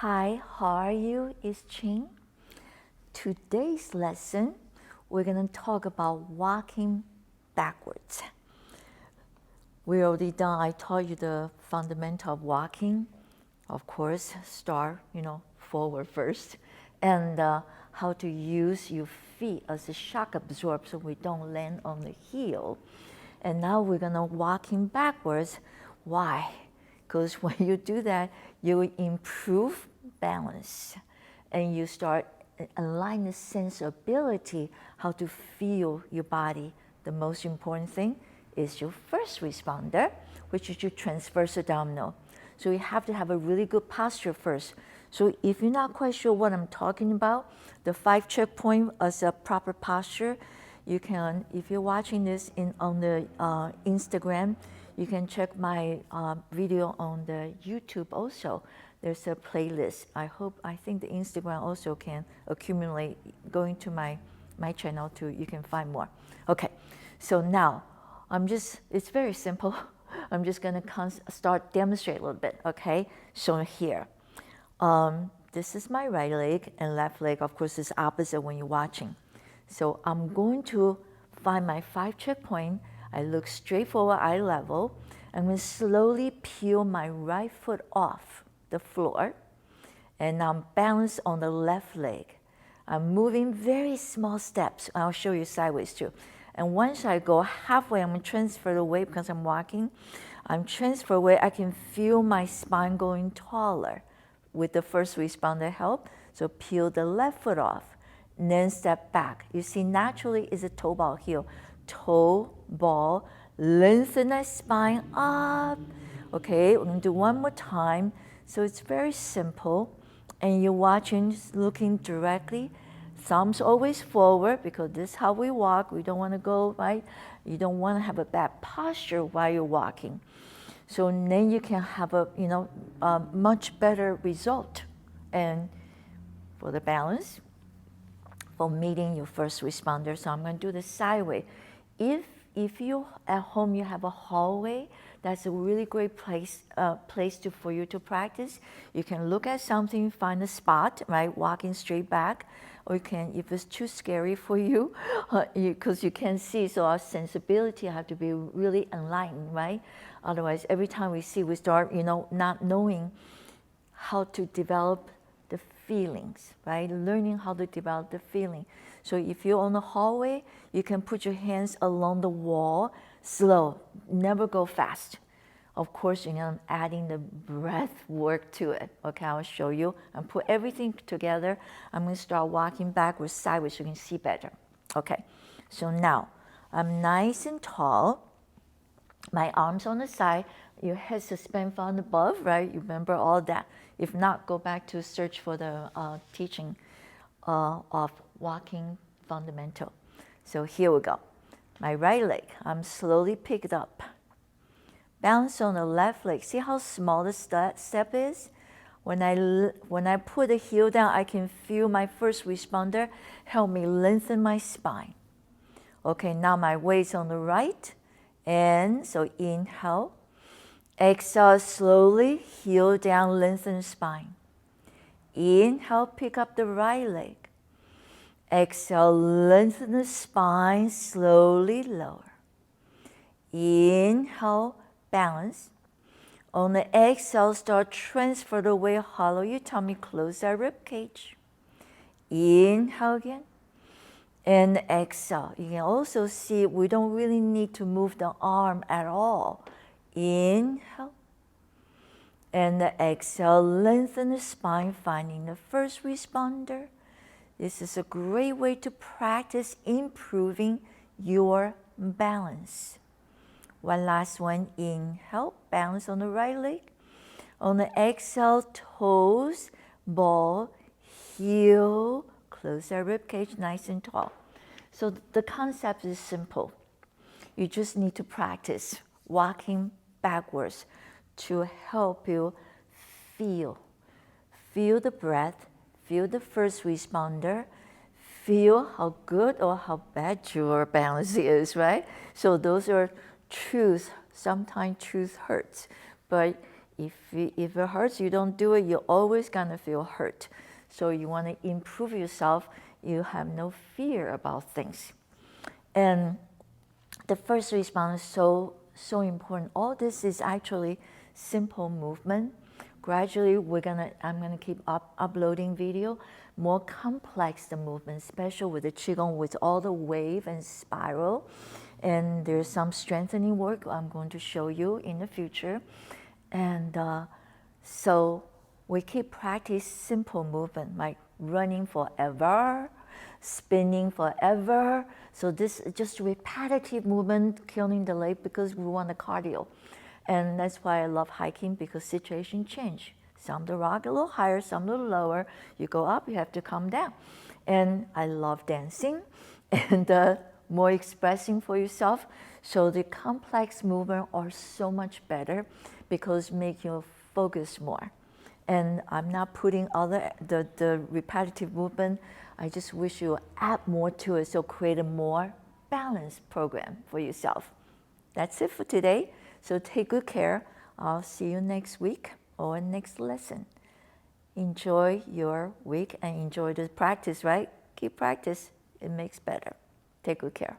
Hi, how are you? It's Ching. Today's lesson, we're going to talk about walking backwards. We already done, I taught you the fundamental of walking. Of course, start, forward first. And how to use your feet as a shock absorber so we don't land on the heel. And now we're going to walking backwards. Why? Because when you do that, you improve balance and you start align the sensibility how to feel your body. The most important thing is your first responder, which is your transverse abdominal. So you have to have a really good posture first. So if you're not quite sure what I'm talking about, the 5 checkpoints as a proper posture, you can, if you're watching this on the Instagram, you can check my video on the YouTube also. There's a playlist. I think the Instagram also can accumulate. Going to my channel too, you can find more. Okay, so now it's very simple. I'm just gonna start demonstrate a little bit, okay? So here, this is my right leg and left leg, of course, is opposite when you're watching. So I'm going to find my 5 checkpoint. I look straight forward, eye level. I'm going to slowly peel my right foot off the floor, and I'm balanced on the left leg. I'm moving very small steps. I'll show you sideways too. And once I go halfway, I'm going to transfer the weight because I'm walking. I'm transfer weight. I can feel my spine going taller with the first responder help. So peel the left foot off. And then step back. You see, naturally is a toe ball heel. Toe ball, lengthen that spine up. Okay, we're gonna do one more time. So it's very simple. And you're watching, just looking directly. Thumbs always forward because this is how we walk. We don't want to go, right? You don't want to have a bad posture while you're walking. So then you can have a much better result. And for the balance, for meeting your first responder. So I'm going to do the sideways. If you at home you have a hallway, that's a really great place for you to practice. You can look at something, find a spot, right? Walking straight back, or you can, if it's too scary for you, because you can't see, so our sensibility have to be really enlightened, right? Otherwise, every time we see, we start, not knowing how to develop the feelings, right? Learning how to develop the feeling. So if you're on the hallway, you can put your hands along the wall, slow, never go fast. Of course, I'm adding the breath work to it. Okay, I'll show you. And put everything together. I'm going to start walking backwards, sideways, so you can see better. Okay, so now I'm nice and tall. My arms on the side, your head suspended from above, right? You remember all that. If not, go back to search for the teaching of walking fundamental. So here we go. My right leg, I'm slowly picked up. Balance on the left leg. See how small the step is? When I put the heel down, I can feel my first responder help me lengthen my spine. Okay, now my weight's on the right. And so inhale. Exhale slowly, heel down, lengthen spine. Inhale, pick up the right leg. Exhale, lengthen the spine, slowly lower. Inhale, balance. On the exhale, start transfer the weight, hollow your tummy, close that rib cage. Inhale again. And exhale. You can also see we don't really need to move the arm at all. Inhale. And the exhale, lengthen the spine, finding the first responder. This is a great way to practice improving your balance. One last one, inhale, balance on the right leg. On the exhale, toes, ball, heel, close that rib cage nice and tall. So the concept is simple. You just need to practice walking backwards to help you feel the breath, feel the first responder, feel how good or how bad your balance is, right? So those are truths. Sometimes truth hurts, but if it hurts, you don't do it, you're always gonna feel hurt. So you want to improve yourself. You have no fear about things. And the first response is so important. All this is actually simple movement. Gradually, I'm gonna keep uploading video, more complex the movement, especially with the Qigong, with all the wave and spiral. And there's some strengthening work I'm going to show you in the future. And so we keep practice simple movement, like running forever, spinning forever. So this is just repetitive movement, killing the leg, because we want the cardio. And that's why I love hiking, because situation change. Some the rock a little higher, some a little lower. You go up, you have to come down. And I love dancing and more expressing for yourself. So the complex movement are so much better because make you focus more. And I'm not putting the repetitive movement. I just wish you add more to it, so create a more balanced program for yourself. That's it for today. So take good care. I'll see you next week or next lesson. Enjoy your week and enjoy the practice, right? Keep practice. It makes better. Take good care.